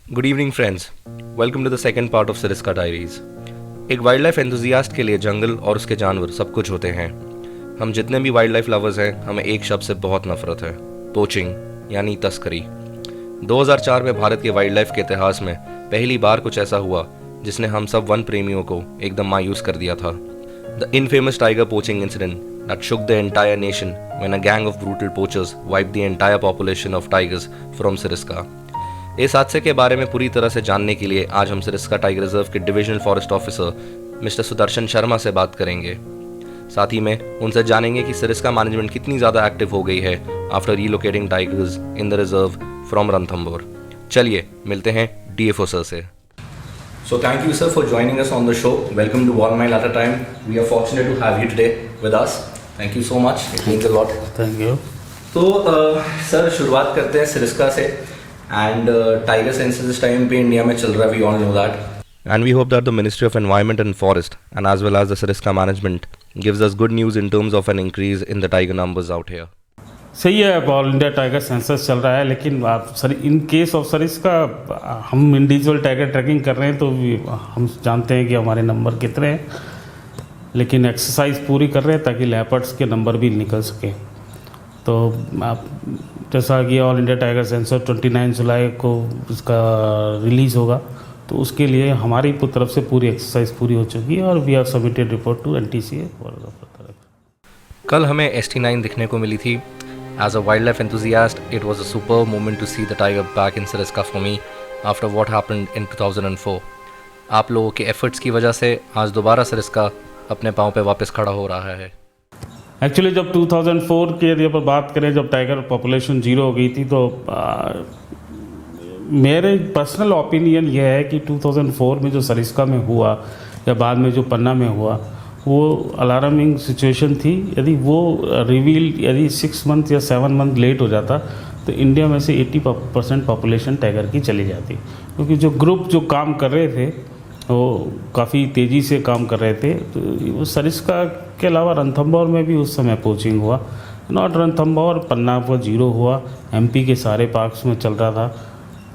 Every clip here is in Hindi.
Good evening friends, welcome to the second part of Sariska diaries. एक वाइल्ड लाइफ एंथुजियास्ट के लिए जंगल और उसके जानवर सब कुछ होते हैं। हम जितने भी वाइल्ड लाइफ लवर्स हैं, हमें एक शब्द से बहुत नफरत है, पोचिंग यानी तस्करी। 2004 में भारत के वाइल्ड लाइफ के इतिहास में पहली बार कुछ ऐसा हुआ जिसने हम सब वन प्रेमियों को एकदम मायूस कर दिया था। The infamous tiger poaching incident that shook the entire nation when a gang of brutal poachers wiped the entire population of tigers from Sariska। इस हादसे के बारे में पूरी तरह से जानने के लिए आज हम सरिस्का टाइगर रिजर्व के divisional forest officer mister Sudarshan Sharma से बात करेंगे। साथ ही में उनसे जानेंगे कि सरिस्का मैनेजमेंट कितनी ज़्यादा एक्टिव हो गई है after relocating tigers in the reserve from Ranthambore. चलिए मिलते हैं डीएफओ सर से। So thank you sir for joining us on the show. Welcome to 1 Mile at a Time. We are fortunate to have you today with us. Thank you so much. It means a lot. Thank you. तो सर शुरुआत करते हैं सरिस्का से। एंड टाइगर सेंसस इस टाइम पे इंडिया में चल रहा है, we all know that, and we hope that the ministry of environment and forest and as well as the Sariska management gives us good news in terms of an increase in the tiger numbers out here. सही है, ऑल इंडिया टाइगर सेंसस चल रहा है, लेकिन आप sir in case of Sariska हम इंडिविजुअल टाइगर ट्रैकिंग कर रहे हैं तो हम जानते हैं कि हमारे नंबर कितने हैं, लेकिन एक्सरसाइज पूरी कर रहे हैं ताकि लेपर्ड्स के नंबर भी निकल सके। तो आप जैसा कि ऑल इंडिया टाइगर सेंसस 29 जुलाई को इसका रिलीज़ होगा, तो उसके लिए हमारी तरफ से पूरी एक्सरसाइज पूरी हो चुकी है और we are submitted report to NTCA। कल हमें ST9 दिखने को मिली थी। As a wildlife enthusiast, it was a superb moment to see the tiger back in Sariska for me after what happened in 2004. आप लोगों के efforts की वजह से आज दोबारा सरिस्का अपने पाँव पे वापस खड़ा हो रहा है। एक्चुअली जब 2004 के यदि पर बात करें, जब टाइगर पॉपुलेशन 0 हो गई थी, तो मेरे पर्सनल ओपिनियन ये है कि 2004 में जो सरिस्का में हुआ या बाद में जो पन्ना में हुआ, वो अलार्मिंग सिचुएशन थी। यदि वो रिवील यदि 6 मंथ या 7 मंथ लेट हो जाता तो इंडिया में से 80% पॉपुलेशन टाइगर की चली जाती, क्योंकि जो ग्रुप जो काम कर रहे थे वो काफ़ी तेज़ी से काम कर रहे थे। तो सरिस्का के अलावा रणथंभौर में भी उस समय पोचिंग हुआ, नॉट रणथंभौर, पन्ना पर 0 हुआ, MP के सारे पार्क्स में चल रहा था।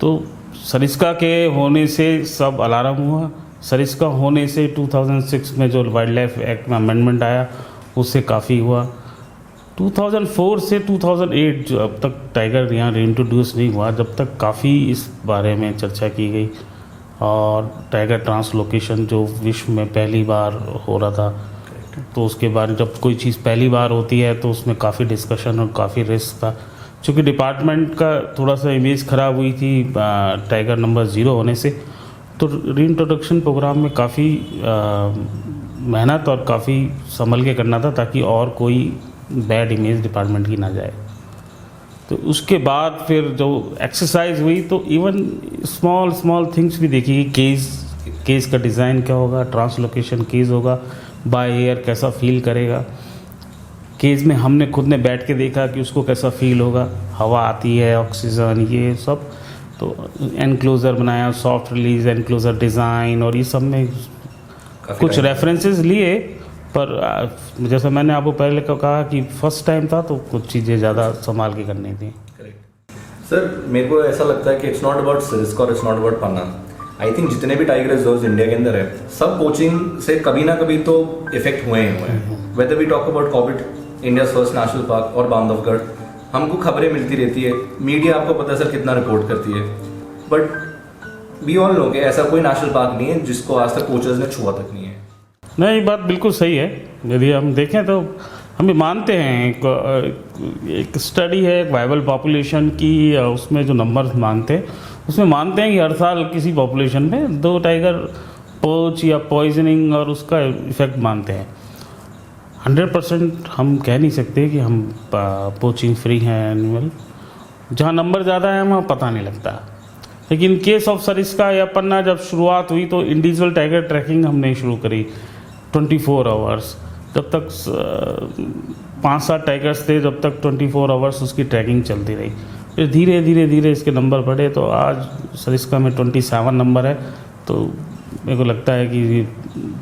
तो सरिस्का के होने से सब अलार्म हुआ। सरिस्का होने से 2006 में जो वाइल्ड लाइफ एक्ट में अमेंडमेंट आया उससे काफ़ी हुआ। 2004 से 2008 जो अब तक टाइगर यहाँ रीइंट्रोड्यूस नहीं हुआ, जब तक काफ़ी इस बारे में चर्चा की गई। और टाइगर ट्रांसलोकेशन जो विश्व में पहली बार हो रहा था, तो उसके बारे में जब कोई चीज़ पहली बार होती है तो उसमें काफ़ी डिस्कशन और काफ़ी रिस्क था। चूँकि डिपार्टमेंट का थोड़ा सा इमेज ख़राब हुई थी टाइगर नंबर 0 होने से, तो रीइंट्रोडक्शन प्रोग्राम में काफ़ी मेहनत और काफ़ी संभल के करना था ताकि और कोई बैड इमेज डिपार्टमेंट की ना जाए। तो उसके बाद फिर जो एक्सरसाइज हुई तो इवन स्मॉल थिंग्स भी देखी। केस का डिज़ाइन क्या होगा, ट्रांसलोकेशन केस होगा, बाय एयर कैसा फील करेगा। केस में हमने खुद ने बैठ के देखा कि उसको कैसा फील होगा, हवा आती है, ऑक्सीजन, ये सब। तो एनक्लोज़र बनाया, सॉफ्ट रिलीज एनक्लोज़र डिज़ाइन, और ये सब में कुछ रेफरेंसेस लिए। पर जैसा मैंने आपको पहले कहा कि फर्स्ट टाइम था तो कुछ चीज़ें ज़्यादा संभाल के करनी थी। सर मेरे को ऐसा लगता है कि इट्स नॉट अबाउट सरिस्का और it's not about Panna. I think जितने भी टाइगर रिजर्व्स इंडिया के अंदर है, सब पोचिंग से कभी ना कभी तो इफेक्ट हुए हैं। Whether we talk about Corbett, India's first national park, और बांधवगढ़, हमको खबरें मिलती रहती है, मीडिया आपको पता है सर कितना रिपोर्ट करती है, बट वी ऑल नो कि ऐसा कोई नेशनल पार्क नहीं है जिसको आज तक पोचर्स ने छुआ तक नहीं है। नहीं, बात बिल्कुल सही है। यदि हम देखें तो हम मानते हैं एक स्टडी है एक वाइबल पॉपुलेशन की, उसमें जो नंबर मानते हैं उसमें मानते हैं कि हर साल किसी पॉपुलेशन में 2 टाइगर पोच या पॉइजनिंग और उसका इफेक्ट मानते हैं। 100% हम कह नहीं सकते कि हम पोचिंग फ्री हैं एनिमल। जहाँ नंबर ज़्यादा है वहाँ पता नहीं लगता। लेकिन केस ऑफ सरिस्का या पन्ना जब शुरुआत हुई तो इंडिविजुअल टाइगर ट्रैकिंग हमने शुरू करी 24 आवर्स। जब तक 5-7 टाइगर्स थे, जब तक 24 आवर्स उसकी ट्रैकिंग चलती रही। फिर धीरे धीरे इसके नंबर बढ़े, तो आज सरिस्का में 27 नंबर है। तो मेरे को लगता है कि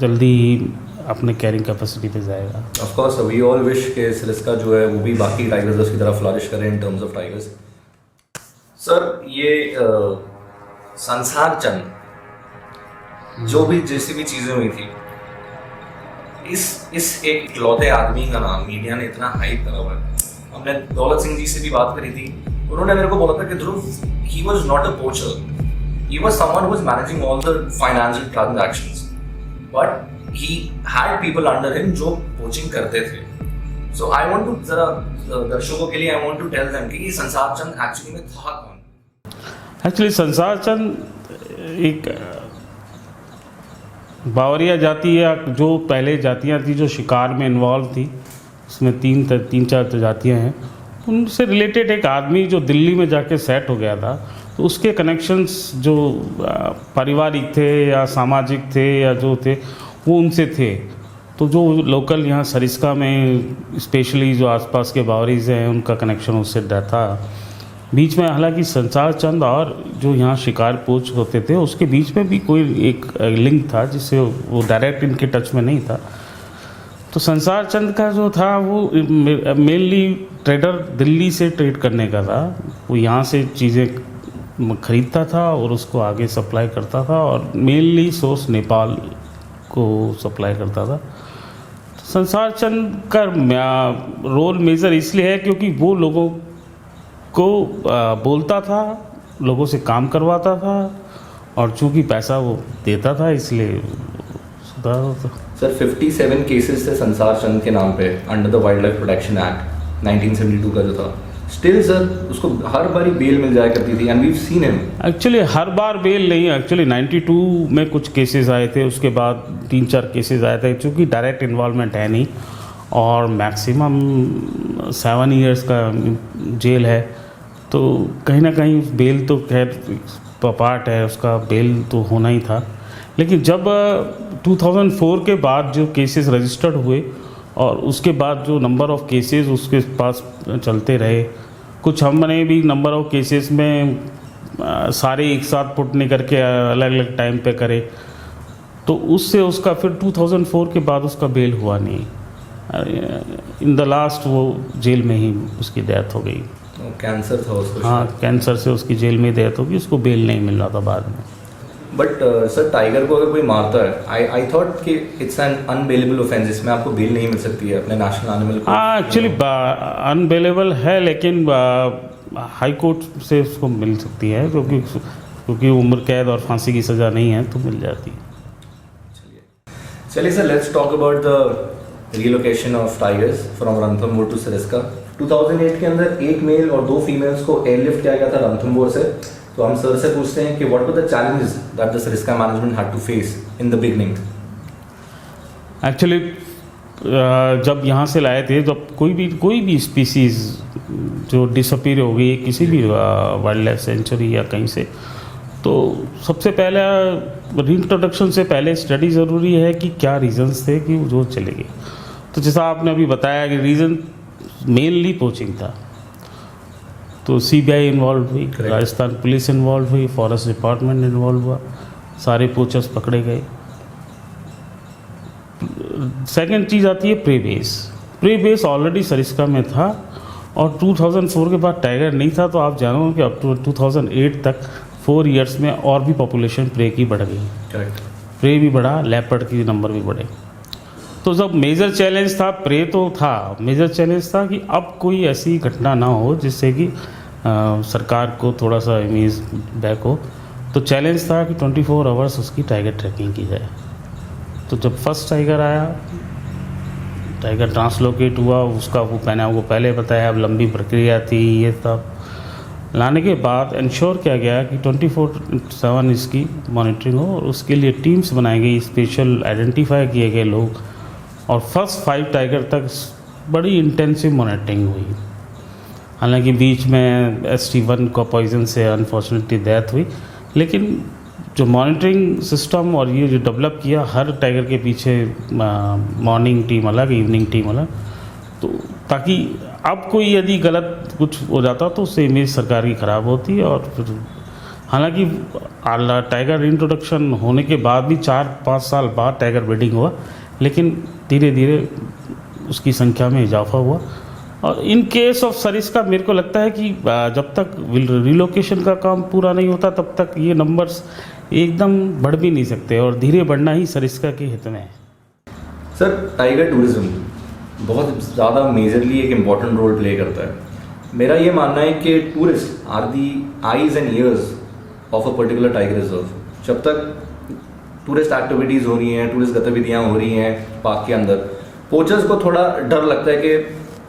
जल्दी ही अपने कैरिंग कैपेसिटी पे जाएगा। Of course we all wish के सरिस्का जो है वो भी बाकी टाइगर्स की तरह फ्लरिश करें इन टर्म्स ऑफ टाइगर्स। सर ये संसार चंद जो भी जैसी भी चीजें हुई थी, इस एक इकलौते आदमी का नाम मीडिया ने इतना हाइप करा हुआ है। हमने दौलत सिंह जी से भी बात करी थी, उन्होंने मेरे को बोला था कि Dhruv, he was not a poacher, he was someone who was managing all the financial transactions, but he had people under him जो पोचिंग करते थे। So I want to जरा दर्शकों के लिए I want to tell them कि ये संसार चंद एक्चुअली में था कौन। एक्चुअली संसार चंद एक बावरिया जाति या जो पहले जातियाँ थी जो शिकार में इन्वॉल्व थी, उसमें तीन चार जातियाँ हैं, उनसे रिलेटेड एक आदमी जो दिल्ली में जाके सेट हो गया था। तो उसके कनेक्शंस जो पारिवारिक थे या सामाजिक थे या जो थे वो उनसे थे। तो जो लोकल यहाँ सरिस्का में स्पेशली जो आसपास के बावरीज हैं उनका कनेक्शन उससे था। बीच में हालांकि संसार चंद और जो यहाँ शिकार पोच होते थे उसके बीच में भी कोई एक लिंक था जिससे वो डायरेक्ट इनके टच में नहीं था। तो संसार चंद का जो था वो मेनली ट्रेडर दिल्ली से ट्रेड करने का था। वो यहाँ से चीज़ें खरीदता था और उसको आगे सप्लाई करता था और मेनली सोर्स नेपाल को सप्लाई करता था। तो संसार चंद का रोल मेजर इसलिए है क्योंकि वो लोगों को बोलता था, लोगों से काम करवाता था और चूँकि पैसा वो देता था इसलिए सुधार होता। सर 57 केसेस थे संसार चंद के नाम पे under the wild life protection act 1972 का जो था। स्टिल सर उसको हर बार बेल मिल जाया करती थी and we have seen him. Actually हर बार बेल नहीं, एक्चुअली 92 में कुछ केसेस आए थे, उसके बाद 3-4 केसेस आए थे। क्योंकि डायरेक्ट इन्वॉल्वमेंट है नहीं और मैक्सिमम 7 इयर्स का जेल है, तो कहीं ना कहीं बेल तो खैर पार्ट है उसका, बेल तो होना ही था। लेकिन जब 2004 के बाद जो केसेस रजिस्टर्ड हुए और उसके बाद जो नंबर ऑफ़ केसेस उसके पास चलते रहे, कुछ हमने भी नंबर ऑफ़ केसेस में सारे एक साथ पुट नहीं करके अलग अलग टाइम पे करे, तो उससे उसका फिर 2004 के बाद उसका बेल हुआ नहीं। इन द लास्ट वो जेल में ही उसकी डेथ हो गई। कैंसर था उसको। हाँ, कैंसर से उसकी जेल में डेथ होगी, उसको बेल नहीं मिल रहा था बाद में। बट सर टाइगर को अगर कोई मारता है, आई थॉट कि इट्स एन अनबेलेबल ऑफेंस, इसमें आपको बेल नहीं मिल सकती है अपने नेशनल एनिमल को। हाँ, एक्चुअली अनबेलेबल है, लेकिन हाई कोर्ट से उसको मिल सकती है क्योंकि उम्र कैद और फांसी की सज़ा नहीं है तो मिल जाती है। चलिए sir, let's talk about the relocation of tigers from Ranthambore to Sariska. 2008 के अंदर एक मेल और 2 फीमेल्स को एयरलिफ्ट किया गया था रणथंबोर से। तो हम सर से पूछते हैं कि what were the challenges that the Sariska management had to face in the beginning. Actually जब यहाँ से लाए थे, जब कोई भी स्पीसीज़ जो डिसअपीयर हो गई किसी भी वाइल्ड लाइफ सेंचुरी या कहीं से, तो सबसे पहले रीइंट्रोडक्शन से पहले स्टडी ज़रूरी है कि क्या रीजंस थे कि जो चले गए। तो जैसा आपने अभी बताया कि रीज़न मेनली पोचिंग था, तो सीबीआई इन्वॉल्व हुई, राजस्थान पुलिस इन्वॉल्व हुई, फॉरेस्ट डिपार्टमेंट इन्वॉल्व हुआ, सारे पोचर्स पकड़े गए। सेकंड चीज़ आती है prey base. Prey base already Sariska में था और 2004 के बाद टाइगर नहीं था, तो आप जानो कि अब टू 2008 तक 4 इयर्स में और भी पॉपुलेशन प्रे की बढ़ गई। प्रे भी बढ़ा, लेपर्ड की नंबर भी बढ़े। तो जब मेजर चैलेंज था, प्रे तो था, मेजर चैलेंज था कि अब कोई ऐसी घटना ना हो जिससे कि सरकार को थोड़ा सा इमेज बैक हो। तो चैलेंज था कि 24 आवर्स उसकी टाइगर ट्रैकिंग की जाए। तो जब फर्स्ट टाइगर आया, टाइगर ट्रांसलोकेट हुआ, उसका वो मैंने आपको पहले बताया, अब लंबी प्रक्रिया थी ये सब। लाने के बाद इंश्योर किया गया कि 24/7 इसकी मॉनिटरिंग हो और उसके लिए टीम्स बनाई गई, स्पेशल आइडेंटिफाई किए गए लोग, और फर्स्ट 5 टाइगर तक बड़ी इंटेंसिव मॉनिटरिंग हुई। हालांकि बीच में ST1 को पॉइजन से अनफॉर्चुनेटली डेथ हुई, लेकिन जो मॉनिटरिंग सिस्टम और ये जो डेवलप किया, हर टाइगर के पीछे मॉर्निंग टीम अलग, इवनिंग टीम अलग, तो ताकि अब कोई यदि गलत कुछ हो जाता तो उससे इमेज सरकार की ख़राब होती। और फिर हालांकि टाइगर इंट्रोडक्शन होने के बाद भी 4-5 साल बाद टाइगर ब्रीडिंग हुआ, लेकिन धीरे धीरे उसकी संख्या में इजाफा हुआ और इन केस ऑफ सरिस्का मेरे को लगता है कि जब तक रिलोकेशन का काम पूरा नहीं होता तब तक ये नंबर्स एकदम बढ़ भी नहीं सकते, और धीरे बढ़ना ही सरिस्का के हित में है। सर, टाइगर टूरिज्म बहुत ज़्यादा मेजरली एक इम्पॉर्टेंट रोल प्ले करता है। मेरा ये मानना है कि tourist are the eyes and ears of a particular tiger reserve. जब तक टूरिस्ट एक्टिविटीज़ हो रही हैं, टूरिस्ट गतिविधियाँ हो रही हैं पार्क के अंदर, पोचर्स को थोड़ा डर लगता है कि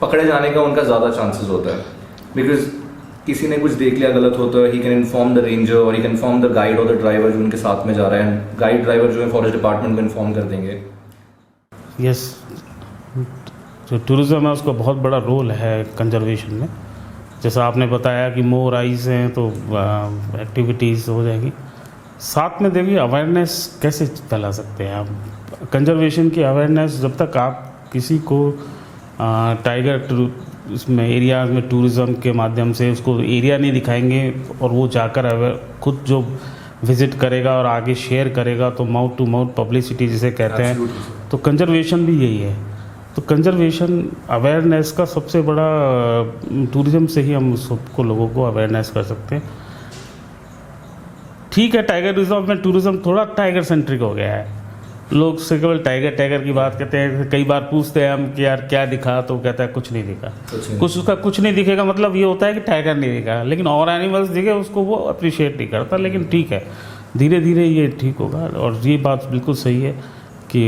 पकड़े जाने का उनका ज़्यादा चांसेस होता है, बिकॉज किसी ने कुछ देख लिया गलत होता है, he can inform the ranger और he can inform the guide और द ड्राइवर जो उनके साथ में जा रहे हैं। गाइड ड्राइवर जो है फॉरेस्ट डिपार्टमेंट को इन्फॉर्म कर देंगे। यस, जो टूरिज़्म है उसका बहुत बड़ा रोल है कंजर्वेशन में। जैसा आपने बताया कि मोर आइज हैं तो एक्टिविटीज़ हो जाएगी। साथ में देखिए अवेयरनेस कैसे फैला सकते हैं आप। कंजर्वेशन की अवेयरनेस जब तक आप किसी को टाइगर इसमें एरियाज में टूरिज़्म के माध्यम से उसको एरिया नहीं दिखाएंगे और वो जाकर खुद जो विज़िट करेगा और आगे शेयर करेगा, तो माउथ टू माउथ पब्लिसिटी जिसे कहते हैं, तो कंजर्वेशन भी यही है। तो कंजर्वेशन अवेयरनेस का सबसे बड़ा टूरिज़्म से ही हम सबको लोगों को अवेयरनेस कर सकते हैं। ठीक है, टाइगर रिजर्व में टूरिज़्म थोड़ा टाइगर सेंट्रिक हो गया है। लोग से केवल टाइगर टाइगर की बात करते हैं। कई बार पूछते हैं हम कि यार क्या दिखा, तो कहता है कुछ नहीं दिखा। कुछ उसका कुछ नहीं दिखेगा मतलब ये होता है कि टाइगर नहीं दिखा, लेकिन और एनिमल्स दिखे उसको वो अप्रिशिएट नहीं करता। लेकिन ठीक है, धीरे धीरे ये ठीक होगा। और ये बात बिल्कुल सही है कि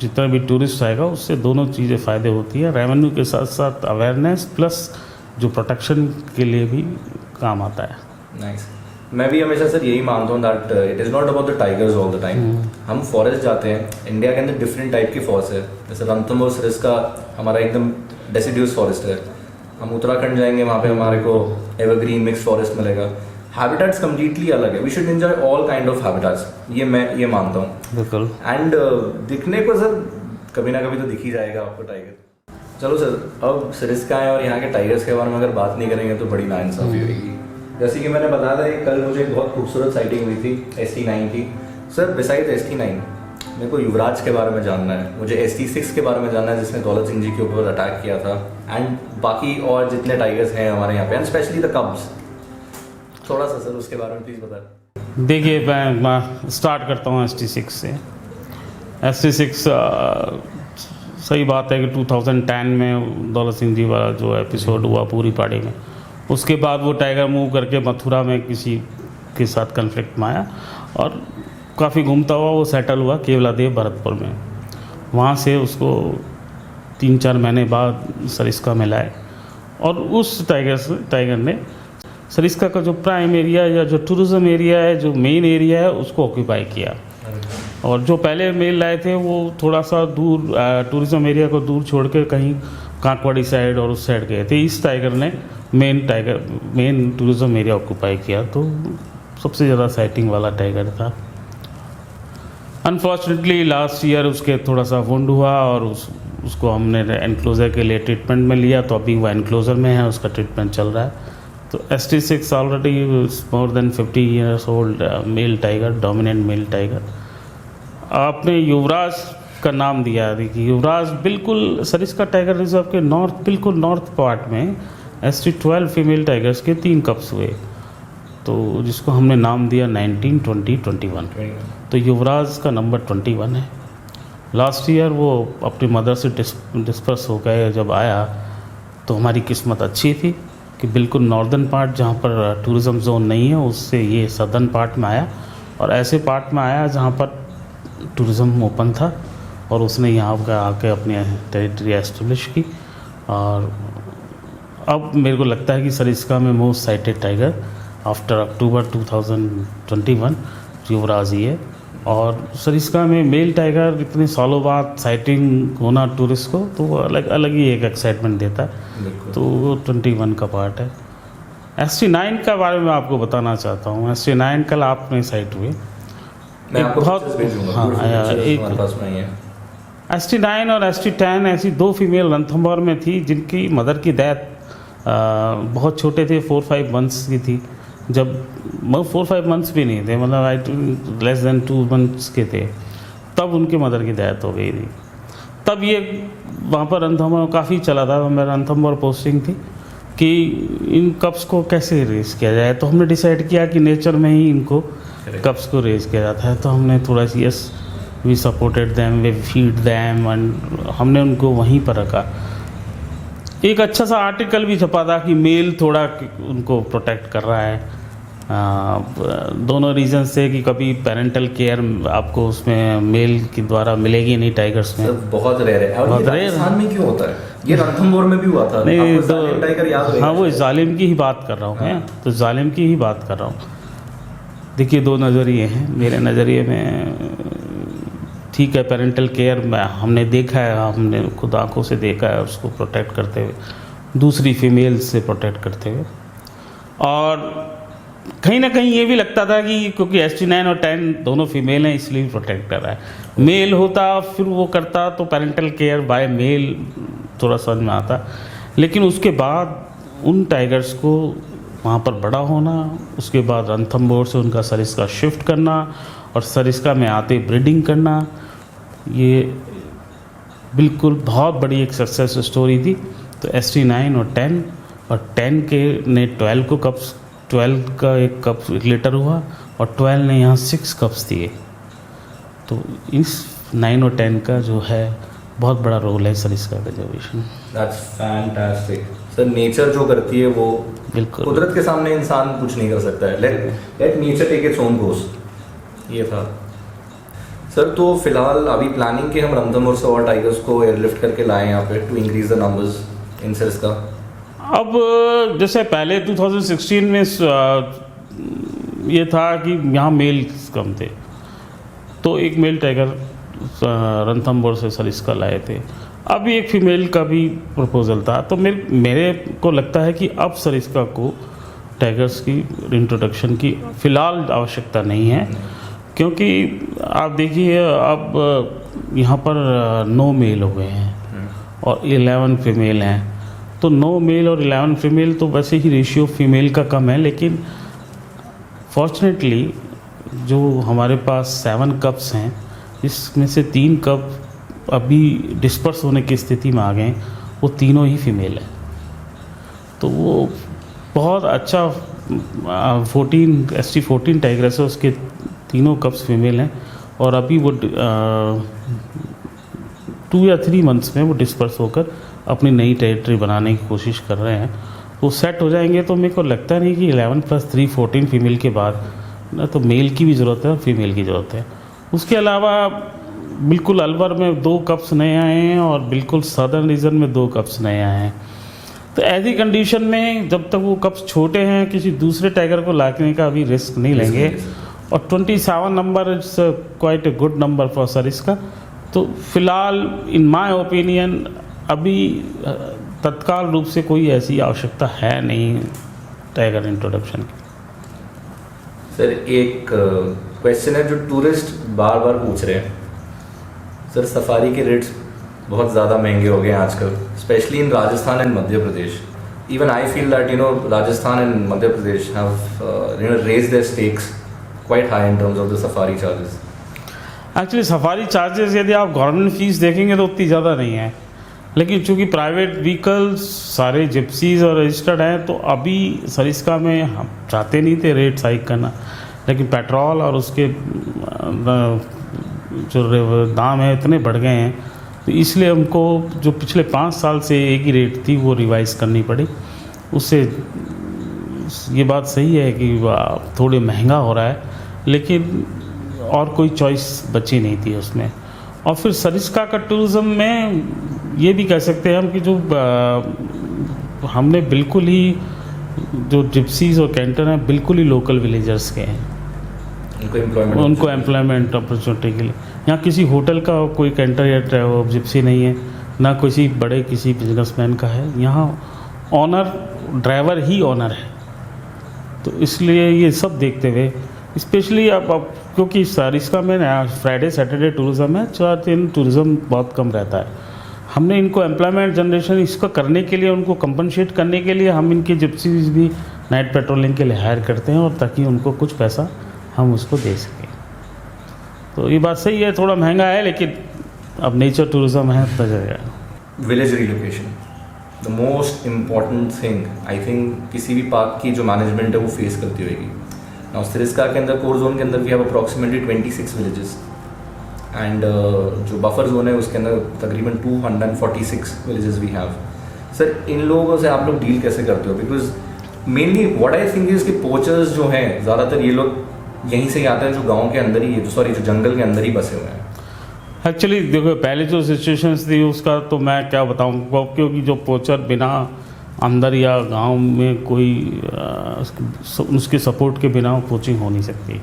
जितना भी टूरिस्ट आएगा उससे दोनों चीज़ें फ़ायदे होती है। रेवेन्यू के साथ साथ अवेयरनेस प्लस जो प्रोटेक्शन के लिए भी काम आता है। नाइस। मैं भी हमेशा सर यही मानता हूँ that it is not about the tigers all the time. हम फॉरेस्ट जाते हैं, इंडिया के अंदर डिफरेंट टाइप की फॉरेस्ट है। जैसे रणथंभौर सरिस्का हमारा एकदम डेसिडियस फॉरेस्ट है। हम उत्तराखंड जाएंगे, वहाँ पे हमारे को एवरग्रीन मिक्स फॉरेस्ट मिलेगा। हैबिटेट्स कम्प्लीटली अलग है। We should enjoy all kind of habitats, ये मैं ये मानता हूँ। बिल्कुल। एंड दिखने को सर कभी ना कभी तो दिख ही जाएगा आपको टाइगर। चलो सर, अब सरिस्का है और यहाँ के टाइगर्स के बारे में अगर बात नहीं करेंगे तो बड़ी नाइंसाफी होगी। जैसे कि मैंने बताया था कि कल मुझे एक बहुत खूबसूरत साइटिंग हुई थी ST9 की। सर, बिसाइड ST9 मेरे को युवराज के बारे में जानना है, मुझे ST6 के बारे में जानना है जिसने दौलत सिंह जी के ऊपर अटैक किया था, एंड बाकी और जितने टाइगर्स हैं हमारे यहाँ पे, एंड स्पेशली द कब्स। थोड़ा सा सर उसके बारे में प्लीज़ बताएं। देखिए, मैं स्टार्ट करता हूँ ST6 से। ST6 सही बात है कि 2010 में दौलत सिंह जी वाला जो एपिसोड हुआ पूरी पार्टी में, उसके बाद वो टाइगर मूव करके मथुरा में किसी के साथ कन्फ्लिक्ट में आया और काफ़ी घूमता हुआ वो सेटल हुआ केवलादेव भरतपुर में। वहाँ से उसको 3-4 महीने बाद सरिस्का में लाए और उस टाइगर ने सरिस्का का जो प्राइम एरिया या जो टूरिज़्म एरिया है, जो मेन एरिया है, उसको ऑक्यूपाई किया। और जो पहले मेल लाए थे वो थोड़ा सा दूर टूरिज़्म एरिया को दूर छोड़ के कहीं कांकवाड़ी साइड और उस साइड गए थे। इस टाइगर ने मेन टूरिज़्म एरिया ऑक्यूपाई किया, तो सबसे ज़्यादा साइटिंग वाला टाइगर था। अनफॉर्चुनेटली लास्ट ईयर उसके थोड़ा सा वुंड हुआ और उसको हमने एनक्लोज़र के लिए ट्रीटमेंट में लिया, तो अभी वो एनक्लोज़र में है, उसका ट्रीटमेंट चल रहा है। तो ST6 already more than 50 years old male tiger, dominant male tiger. आपने युवराज का नाम दिया। देखिए, युवराज बिल्कुल सरिस्का टाइगर रिजर्व के बिल्कुल नॉर्थ पार्ट में ST12 फीमेल टाइगर्स के 3 कप्स हुए, तो जिसको हमने नाम दिया 19, 20, 21। तो युवराज का नंबर 21 है। लास्ट ईयर वो अपनी मदर से डिस्पर्स हो गए। जब आया तो हमारी किस्मत अच्छी थी कि बिल्कुल नॉर्दर्न पार्ट जहाँ पर टूरिज़्म जोन नहीं है उससे ये सदर्न पार्ट में आया, और ऐसे पार्ट में आया जहाँ पर टूरिज़्म ओपन था, और उसने यहाँ का आके अपनी टेरिटरी एस्टेब्लिश की। और अब मेरे को लगता है कि सरिस्का में मोस्ट साइटेड टाइगर आफ्टर अक्टूबर 2021 युवराज ही है। और सरिस्का में मेल टाइगर इतने सालों बाद साइटिंग होना टूरिस्ट को, तो वो अलग ही एक एक्साइटमेंट देता है। तो वो 21 का पार्ट है। ST9 का बारे में आपको बताना चाहता हूँ। ST9 कल आपने साइट हुए, ST9 और ST10 ऐसी 2 फीमेल रणथंभौर में थी जिनकी मदर की डेथ बहुत छोटे थे, 4-5 मंथ्स की थी। जब 4-5 मंथ्स भी नहीं थे, मतलब लेस देन 2 मंथ्स के थे, तब उनके मदर की डेथ हो गई थी। तब ये वहाँ पर रणथंभौर काफ़ी चला था, मेरा रणथंभौर पोस्टिंग थी कि इन कप्स को कैसे रेस किया जाए। तो हमने डिसाइड किया कि नेचर में ही इनको कप्स को रेस किया जाता है। तो हमने थोड़ा see yes we supported them, we feed them, and हमने उनको वहीं पर रखा। एक अच्छा सा आर्टिकल भी छपा था कि मेल थोड़ा उनको प्रोटेक्ट कर रहा है। दोनों रीज़न से कि कभी पेरेंटल केयर आपको उसमें मेल के द्वारा मिलेगी नहीं टाइगर्स में। बहुत रेयर है। और बहुत ये रेयर राजस्थान में क्यों होता है? ये रणथंभौर में भी हुआ था। नहीं आपको जालिम टाइगर याद होगा? हाँ, वो जालिम की ही बात कर रहा हूँ मैं, तो जालिम की ही बात कर रहा हूँ। देखिए, दो नज़रिए हैं। मेरे नज़रिए में ठीक है, पेरेंटल केयर में हमने देखा है, हमने खुद आंखों से देखा है उसको प्रोटेक्ट करते हुए, दूसरी फीमेल से प्रोटेक्ट करते हुए। और कहीं ना कहीं ये भी लगता था कि क्योंकि ST9 और 10 दोनों फीमेल हैं इसलिए प्रोटेक्ट कर रहा है। मेल होता फिर वो करता तो पेरेंटल केयर बाय मेल थोड़ा समझ में आता। लेकिन उसके बाद उन टाइगर्स को वहाँ पर बड़ा होना, उसके बाद रणथंभौर से उनका सरिस्का शिफ्ट करना और सरिस्का में आते ब्रीडिंग करना, ये बिल्कुल बहुत बड़ी एक सक्सेस स्टोरी थी। तो ST9 और 10 के ने 12 को कप्स, 12 का एक कप लेटर हुआ और 12 ने यहाँ 6 कप्स दिए। तो इस 9 और 10 का जो है बहुत बड़ा रोल है Sariska conservation. That's fantastic sir. Nature जो करती है वो बिल्कुल, कुदरत के सामने इंसान कुछ नहीं कर सकता है। Let nature take its own course. ये था सर। तो फिलहाल अभी प्लानिंग कि हम रणथंभौर से और टाइगर्स को एयरलिफ्ट करके लाएं यहाँ पे to increase the numbers in Sariska. अब जैसे पहले 2016 में ये था कि यहाँ मेल कम थे, तो एक मेल टाइगर रणथंभौर से सरिस्का लाए थे। अब एक फीमेल का भी प्रपोजल था। तो मेरे को लगता है कि अब सरिस्का को टाइगर्स की इंट्रोडक्शन की फ़िलहाल आवश्यकता नहीं है, क्योंकि आप देखिए अब यहाँ पर 9 मेल हो गए हैं और 11 फीमेल हैं। तो 9 मेल और 11 फीमेल तो वैसे ही रेशियो फीमेल का कम है, लेकिन फॉर्चुनेटली जो हमारे पास 7 कप्स हैं, इसमें से 3 कप अभी डिस्पर्स होने की स्थिति में आ गए हैं, वो तीनों ही फीमेल हैं। तो वो बहुत अच्छा 14 टाइग्रेस है, उसके तीनों कप्स फीमेल हैं और अभी वो 2 या 3 मंथ्स में वो डिस्पर्स होकर अपनी नई टेरिटरी बनाने की कोशिश कर रहे हैं। वो सेट हो जाएंगे तो मेरे को लगता नहीं कि 11 + 3 14 फीमेल के बाद ना तो मेल की भी ज़रूरत है और फीमेल की ज़रूरत है। उसके अलावा बिल्कुल अलवर में 2 कप्स नए आए हैं और बिल्कुल सदर्न रीजन में 2 कप्स नए आए हैं। तो ऐसी कंडीशन में जब तक वो कप्स छोटे हैं, किसी दूसरे टाइगर को लाने का अभी रिस्क नहीं लेंगे। और 27 number it's quite a good number for Sariska. तो फिलहाल इन माय ओपिनियन अभी तत्काल रूप से कोई ऐसी आवश्यकता है नहीं टाइगर इंट्रोडक्शन की। सर एक क्वेश्चन है जो टूरिस्ट बार बार पूछ रहे हैं। सर सफारी के रेट्स बहुत ज़्यादा महंगे हो गए हैं आजकल, specially in Rajasthan and Madhya Pradesh. Even I feel that Rajasthan and Madhya Pradesh have raised their stakes quite high in terms of the safari charges. Actually safari charges यदि आप गवर्नमेंट फीस देखेंगे तो उतनी ज़्यादा नहीं है, लेकिन चूंकि प्राइवेट व्हीकल्स सारे जिप्सीज और रजिस्टर्ड हैं, तो अभी सरिस्का में हम चाहते नहीं थे रेट हाइक करना, लेकिन पेट्रोल और उसके जो दाम है इतने बढ़ गए हैं, तो इसलिए हमको जो पिछले 5 साल से एक ही रेट थी वो रिवाइज़ करनी पड़ी। उससे ये बात सही है कि थोड़े महंगा हो रहा है, लेकिन और कोई चॉइस बची नहीं थी उसमें। और फिर सरिस्का का टूरिज़्म में ये भी कह सकते हैं हम कि जो हमने बिल्कुल ही जो जिप्सीज और कैंटर हैं बिल्कुल ही लोकल विलेजर्स के हैं, उनको एम्प्लॉयमेंट अपॉर्चुनिटी के लिए। यहाँ किसी होटल का कोई कैंटर या जिप्सी नहीं है, ना किसी बड़े किसी बिजनेसमैन का है। यहाँ ऑनर ड्राइवर ही ऑनर है। तो इसलिए ये सब देखते हुए स्पेशली अब क्योंकि सरिस्का में फ्राइडे सैटरडे टूरिज़्म है, 4 दिन टूरिज़्म बहुत कम रहता है। हमने इनको एम्प्लॉयमेंट जनरेशन इसका करने के लिए, उनको कंपनसेट करने के लिए हम इनकी जिप्सीज भी नाइट पेट्रोलिंग के लिए हायर करते हैं, और ताकि उनको कुछ पैसा हम उसको दे सकें। तो ये बात सही है, थोड़ा महंगा है, लेकिन अब नेचर टूरिज्म है तो जाएगा। Village relocation, the most important thing I think किसी भी पार्क की जो मैनेजमेंट है वो फेस करती होगी। नाउ सरिस्का के अंदर कोर जोन के अंदर वी हैव अप्रॉक्सीमेटली 26 विलेजेस एंड जो बफर जोन है उसके अंदर तकरीबन 246 विलेजेस वी हैव। सर इन लोगों से आप लोग डील कैसे करते हो? Because mainly what I think is कि पोचर्स जो हैं ज़्यादातर ये लोग यहीं से ही आते हैं जो गाँव के अंदर ही, सॉरी जो जंगल के अंदर ही बसे हुए हैं। एक्चुअली देखो पहले जो सिचुएशंस थी उसका तो मैं क्या बताऊँ, क्योंकि जो पोचर बिना अंदर या गांव में कोई उसके सपोर्ट के बिना पोचिंग हो नहीं सकती,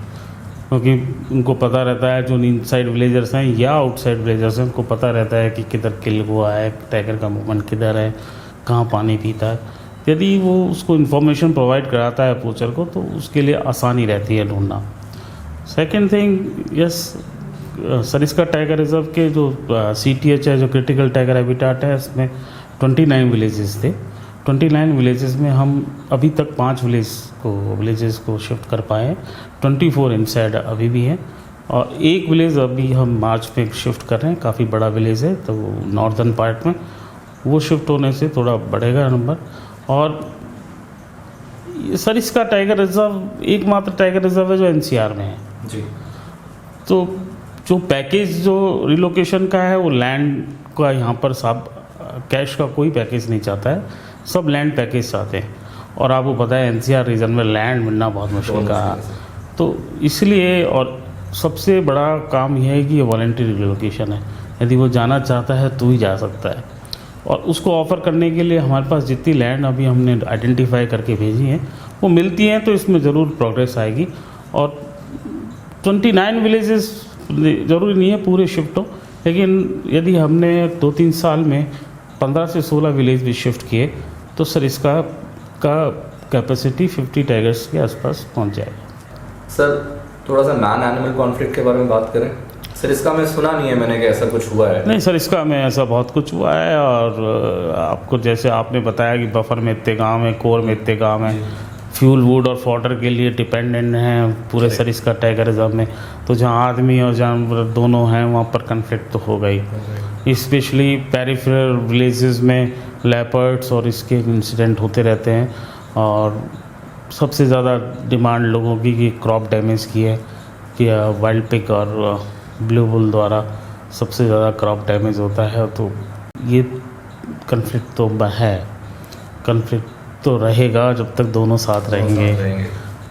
क्योंकि उनको पता रहता है, जो इनसाइड विलेजर्स हैं या आउटसाइड विलेजर्स हैं उनको पता रहता है कि किधर किल हुआ है, टाइगर का मूवमेंट किधर है, कहाँ पानी पीता है। यदि वो उसको इन्फॉर्मेशन प्रोवाइड कराता है पोचर को तो उसके लिए आसानी रहती है ढूंढना। Second thing, yes Sariska tiger reserve के जो CTH है, जो क्रिटिकल टाइगर हैबिटेट है, इसमें 29 विलेजेस थे। 29 विलेजेस में हम अभी तक 5 विलेजेस को शिफ्ट कर पाए हैं। 24 इनसाइड अभी भी हैं और एक विलेज अभी हम मार्च में शिफ्ट कर रहे हैं, काफ़ी बड़ा विलेज है तो नॉर्दर्न पार्ट में, वो शिफ्ट होने से थोड़ा बढ़ेगा नंबर। और सरिस्का टाइगर रिजर्व एकमात्र टाइगर रिजर्व है जो NCR में है जी। तो जो पैकेज जो रिलोकेशन का है वो लैंड का यहाँ पर सब कैश का कोई पैकेज नहीं चाहता है, सब लैंड पैकेज चाहते हैं। और आपको पता है NCR रीजन में लैंड मिलना बहुत मुश्किल का है, तो इसलिए। और सबसे बड़ा काम यह है कि ये वॉलंटरी रिलोकेशन है, यदि वो जाना चाहता है तो ही जा सकता है। और उसको ऑफ़र करने के लिए हमारे पास जितनी लैंड अभी हमने आइडेंटिफाई करके भेजी हैं वो मिलती हैं तो इसमें ज़रूर प्रोग्रेस आएगी। और 29 विलेजेस ज़रूरी नहीं है पूरे शिफ्ट हो, लेकिन यदि हमने 2-3 साल में 15 से 16 विलेज भी शिफ्ट किए तो सर इसका कैपेसिटी 50 टाइगर्स के आसपास पहुंच जाएगा। सर थोड़ा सा मैन एनिमल कॉन्फ्लिक्ट के बारे में बात करें। सर इसका मैं सुना नहीं है मैंने कि ऐसा कुछ हुआ है। नहीं सर, इसका में ऐसा बहुत कुछ हुआ है। और आपको जैसे आपने बताया कि बफर में इतने गाँव हैं, कोर में इतने गाँव हैं, फ्यूल वुड और फॉडर के लिए डिपेंडेंट हैं पूरे सरिस्का टाइगर रिजर्व में, तो जहाँ आदमी और जानवर दोनों हैं वहाँ पर कन्फ्लिक्ट तो हो गई। स्पेशली पेरिफेरल विलेजेस में लेपर्ड्स और इसके इंसिडेंट होते रहते हैं। और सबसे ज़्यादा डिमांड लोगों की कि क्रॉप डैमेज की है कि वाइल्ड पिग और ब्लू बुल द्वारा सबसे ज़्यादा क्रॉप डैमेज होता है। तो ये कन्फ्लिक्ट तो है, कन्फ्लिक्ट तो रहेगा जब तक दोनों साथ रहेंगे।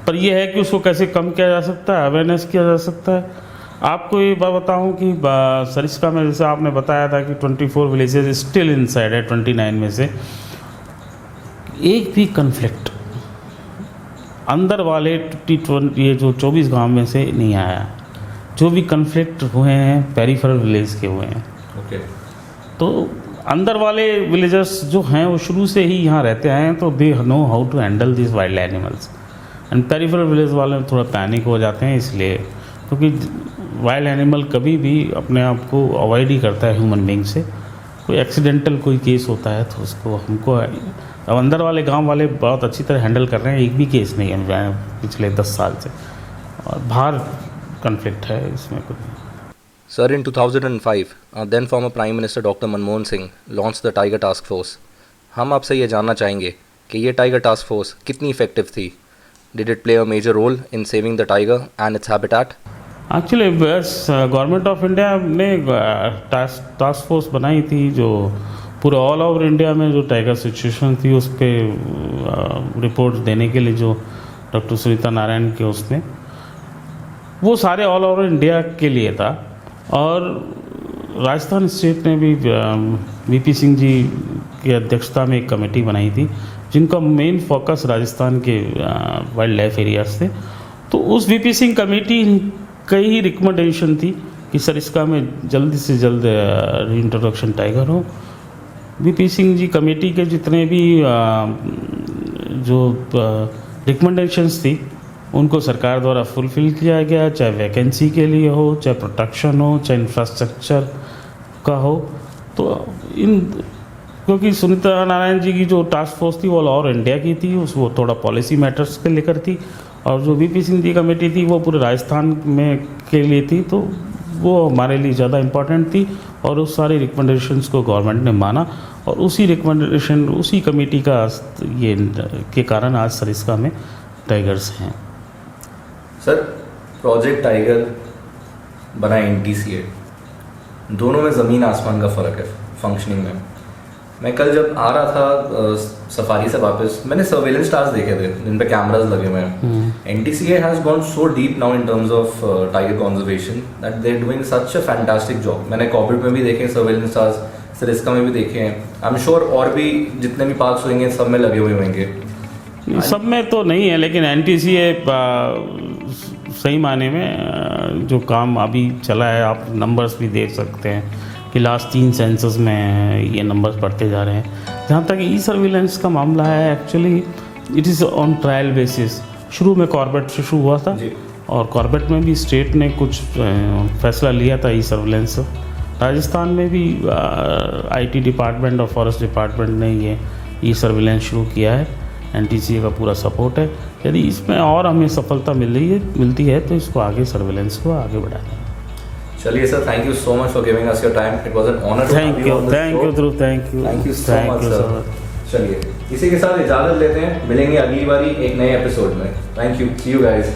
पर यह है कि उसको कैसे कम किया जा सकता है, अवेयरनेस किया जा सकता है। आपको ये बात बताऊं कि सरिस्का में जैसे आपने बताया था कि 24 विलेजेस स्टिल इनसाइड है, 29 में से एक भी कन्फ्लिक्ट अंदर वाले ये जो 24 गांव में से नहीं आया। जो भी कन्फ्लिक्ट हुए हैं पेरिफेरल विलेज के हुए हैं। ओके। तो अंदर वाले विलेजर्स जो हैं वो शुरू से ही यहाँ रहते आए हैं, तो they know how to handle this wild animals. And peripheral village वाले थोड़ा पैनिक हो जाते हैं इसलिए, क्योंकि वाइल्ड एनिमल कभी भी अपने आप को अवॉइड ही करता है ह्यूमन बीइंग से। कोई एक्सीडेंटल कोई केस होता है तो उसको हमको, अब अंदर वाले गांव वाले बहुत अच्छी तरह हैंडल कर रहे हैं, एक भी केस नहीं है पिछले 10 साल से। और बाहर कन्फ्लिक्ट है इसमें कुछ। Sir, in 2005, then former Prime Minister Dr. Manmohan Singh launched the Tiger Task Force. हम आपसे ये जानना चाहेंगे कि ये टाइगर टास्क फोर्स कितनी इफेक्टिव थी? Did it play a major role in saving the tiger and its habitat? Actually बस गवर्नमेंट ऑफ इंडिया ने टास्क फोर्स बनाई थी जो पूरे ऑल ओवर इंडिया में जो टाइगर सिचुएशन थी उस पर रिपोर्ट देने के लिए, जो डॉक्टर सुनीता नारायण के उसमें, वो सारे ऑल ओवर इंडिया के लिए था। और राजस्थान स्टेट ने भी VP सिंह जी की अध्यक्षता में एक कमेटी बनाई थी जिनका मेन फोकस राजस्थान के वाइल्ड लाइफ एरियाज थे। तो उस VP सिंह कमेटी कई रिकमेंडेशन थी कि सरिस्का में जल्दी से जल्द रीइंट्रोडक्शन टाइगर हो। VP सिंह जी कमेटी के जितने भी जो रिकमेंडेशंस थी उनको सरकार द्वारा फुलफ़िल किया गया, चाहे वैकेंसी के लिए हो, चाहे प्रोटेक्शन हो, चाहे इंफ्रास्ट्रक्चर का हो। तो क्योंकि सुनीता नारायण जी की जो टास्क फोर्स थी वो और इंडिया की थी, वो थोड़ा पॉलिसी मैटर्स के लेकर थी। और जो VP सिंह जी कमेटी थी वो पूरे राजस्थान में के लिए थी, तो वो हमारे लिए ज़्यादा इम्पोर्टेंट थी। और उस सारे रिकमेंडेशंस को गवर्नमेंट ने माना और उसी रिकमेंडेशन उसी कमेटी का ये के कारण आज सरिस्का में टाइगर्स हैं। सर, प्रोजेक्ट टाइगर बना एनटीसीए, दोनों में ज़मीन आसमान का फ़र्क है फंक्शनिंग में। मैं कल जब आ रहा था सफारी से वापस, मैंने सर्वेलेंस स्टार्स देखे थे जिन पे कैमरास लगे हुए हैं। NTCA has gone so deep now in terms of tiger conservation that they are doing such a fantastic job. मैंने कॉर्बेट में भी देखे हैं सर्वेलेंस स्टार्स, सरिस्का में भी देखे हैं। आई एम श्योर और भी जितने भी पार्क्स होंगे सब में लगे हुए होंगे। सब में तो नहीं है, लेकिन एनटीसीए सही माने में जो काम अभी चला है, आप नंबर्स भी देख सकते हैं कि लास्ट 3 सेंसस में ये नंबर्स बढ़ते जा रहे हैं। जहाँ तक ई सर्विलेंस का मामला है, actually it is on trial basis. शुरू में कॉर्बेट से शुरू हुआ था और कॉर्बेट में भी स्टेट ने कुछ फैसला लिया था ई सर्विलेंस। राजस्थान में भी आईटी डिपार्टमेंट और फॉरेस्ट डिपार्टमेंट ने ये ई सर्विलेंस शुरू किया है। एनटीसीए का पूरा सपोर्ट है। यदि इसमें और हमें सफलता मिलती है तो इसको आगे सर्विलेंस को आगे बढ़ाएं। चलिए sir, thank you so much for giving us your time. It was an honour to have you on the show. Thank you so much sir. चलिए इसी के साथ इजाजत लेते हैं, मिलेंगे अगली बारी एक नए एपिसोड में। Thank you, see you guys.